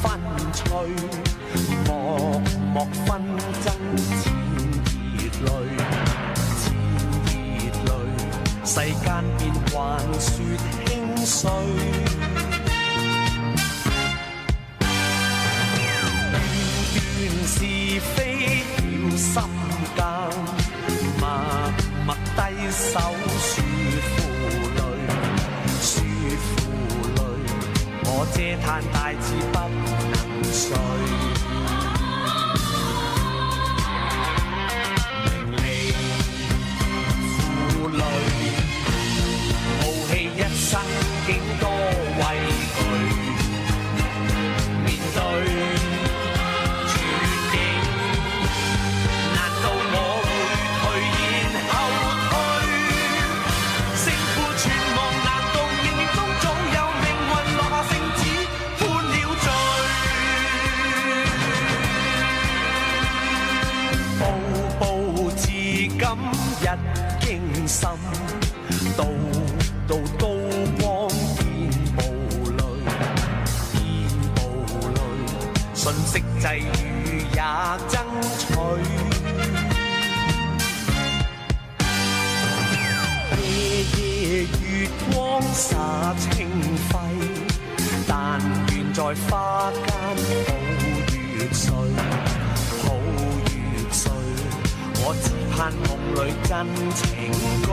分翠，默默紛爭似熱淚，似熱淚，世間變幻說輕碎。是非要心間，默默低手說負累，說負累，我嗟嘆大志不能遂。名利負累，傲氣一生竟多畏懼，面對一驚心，道道刀光見暴戾，見暴戾，瞬息際遇也爭取。夜夜月光灑清輝，但願在花間抱月睡，抱月睡。我只盼夢裏真情共。